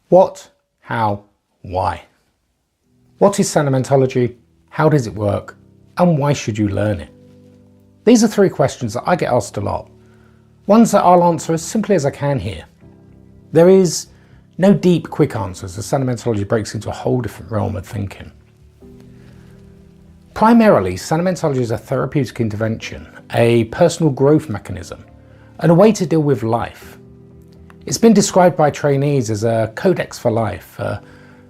What, how, why? What is Sanomentology? How does it work? And why should you learn it? These are three questions that I get asked a lot. Ones that I'll answer as simply as I can here. There is no deep, quick answers as Sanomentology breaks into a whole different realm of thinking. Primarily, Sanomentology is a therapeutic intervention, a personal growth mechanism, and a way to deal with life. It's been described by trainees as a codex for life, a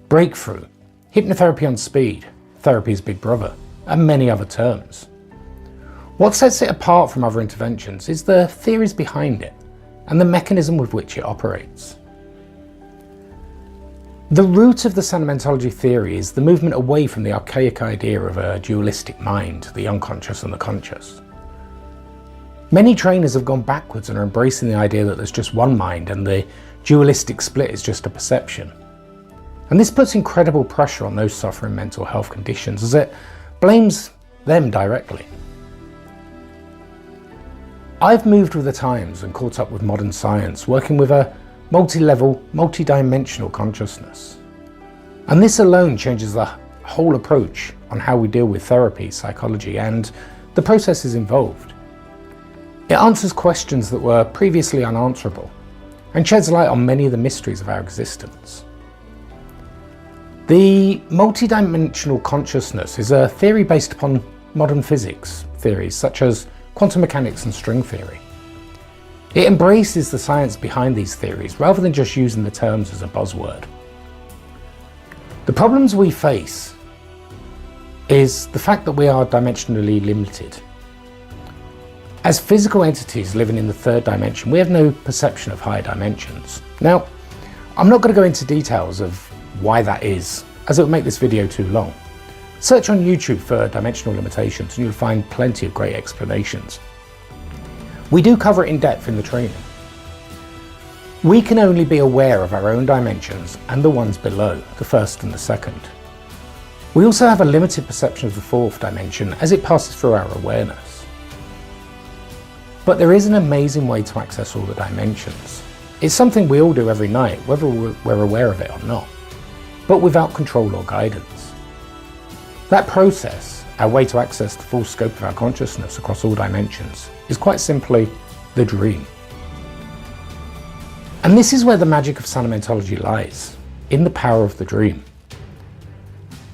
breakthrough, hypnotherapy on speed, therapy's big brother, and many other terms. What sets it apart from other interventions is the theories behind it and the mechanism with which it operates. The root of the Sanomentology theory is the movement away from the archaic idea of a dualistic mind, the unconscious and the conscious. Many trainers have gone backwards and are embracing the idea that there's just one mind and the dualistic split is just a perception. And this puts incredible pressure on those suffering mental health conditions as it blames them directly. I've moved with the times and caught up with modern science, working with a multi-level, multi-dimensional consciousness. And this alone changes the whole approach on how we deal with therapy, psychology, and the processes involved. It answers questions that were previously unanswerable and sheds light on many of the mysteries of our existence. The multi-dimensional consciousness is a theory based upon modern physics theories such as quantum mechanics and string theory. It embraces the science behind these theories rather than just using the terms as a buzzword. The problems we face is the fact that we are dimensionally limited. As physical entities living in the third dimension, we have no perception of higher dimensions. Now, I'm not going to go into details of why that is, as it would make this video too long. Search on YouTube for dimensional limitations and you'll find plenty of great explanations. We do cover it in depth in the training. We can only be aware of our own dimensions and the ones below, the first and the second. We also have a limited perception of the fourth dimension as it passes through our awareness. But there is an amazing way to access all the dimensions. It's something we all do every night, whether we're aware of it or not, but without control or guidance. That process, our way to access the full scope of our consciousness across all dimensions, is quite simply the dream. And this is where the magic of Sanomentology lies, in the power of the dream.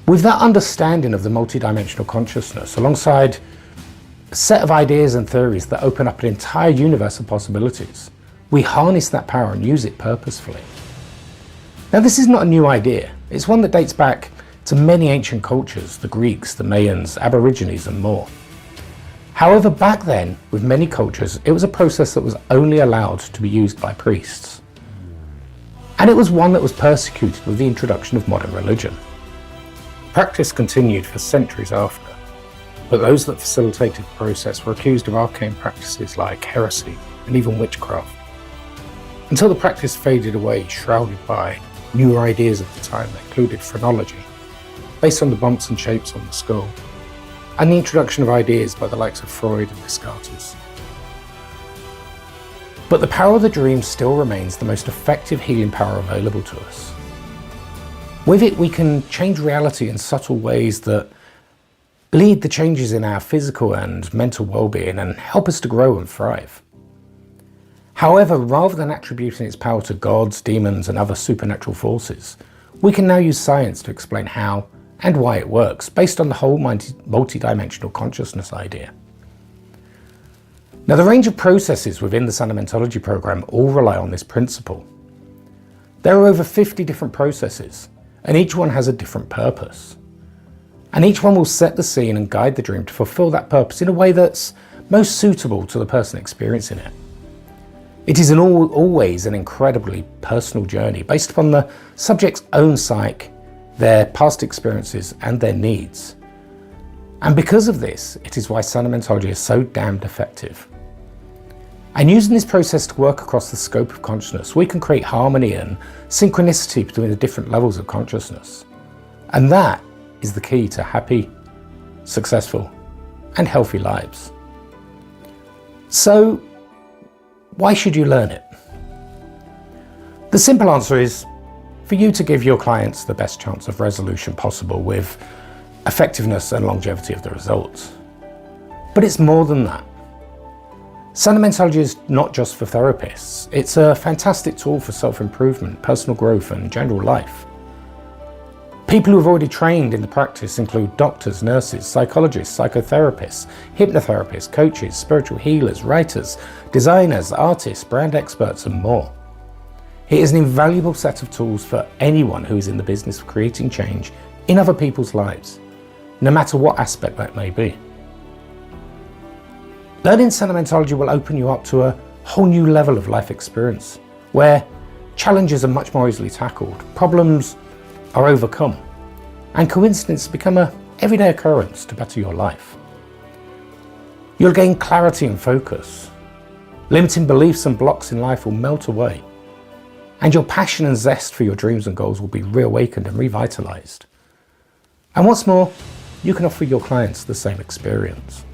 With that understanding of the multidimensional consciousness, alongside a set of ideas and theories that open up an entire universe of possibilities, we harness that power and use it purposefully. Now, this is not a new idea. It's one that dates back to many ancient cultures, the Greeks, the Mayans, Aborigines, and more. However, back then, with many cultures, it was a process that was only allowed to be used by priests. And it was one that was persecuted with the introduction of modern religion. Practice continued for centuries after. But those that facilitated the process were accused of arcane practices like heresy and even witchcraft, until the practice faded away, shrouded by newer ideas of the time that included phrenology, based on the bumps and shapes on the skull, and the introduction of ideas by the likes of Freud and Descartes. But the power of the dream still remains the most effective healing power available to us. With it, we can change reality in subtle ways that lead the changes in our physical and mental well-being and help us to grow and thrive. However, rather than attributing its power to gods, demons, and other supernatural forces, we can now use science to explain how and why it works, based on the whole multi-dimensional consciousness idea. Now, the range of processes within the Sanomentology program all rely on this principle. There are over 50 different processes, and each one has a different purpose. And each one will set the scene and guide the dream to fulfill that purpose in a way that's most suitable to the person experiencing it. It is always an incredibly personal journey based upon the subject's own psyche, their past experiences, and their needs. And because of this, it is why Sanomentology is so damned effective. And using this process to work across the scope of consciousness, we can create harmony and synchronicity between the different levels of consciousness. And that is the key to happy, successful, and healthy lives. So, why should you learn it? The simple answer is for you to give your clients the best chance of resolution possible with effectiveness and longevity of the results. But it's more than that. Sanomentology is not just for therapists. It's a fantastic tool for self-improvement, personal growth and general life. People who have already trained in the practice include doctors, nurses, psychologists, psychotherapists, hypnotherapists, coaches, spiritual healers, writers, designers, artists, brand experts and more. It is an invaluable set of tools for anyone who is in the business of creating change in other people's lives, no matter what aspect that may be. Learning Sanomentology will open you up to a whole new level of life experience, where challenges are much more easily tackled, problems are overcome, and coincidences become an everyday occurrence to better your life. You'll gain clarity and focus. Limiting beliefs and blocks in life will melt away, and your passion and zest for your dreams and goals will be reawakened and revitalized. And what's more, you can offer your clients the same experience.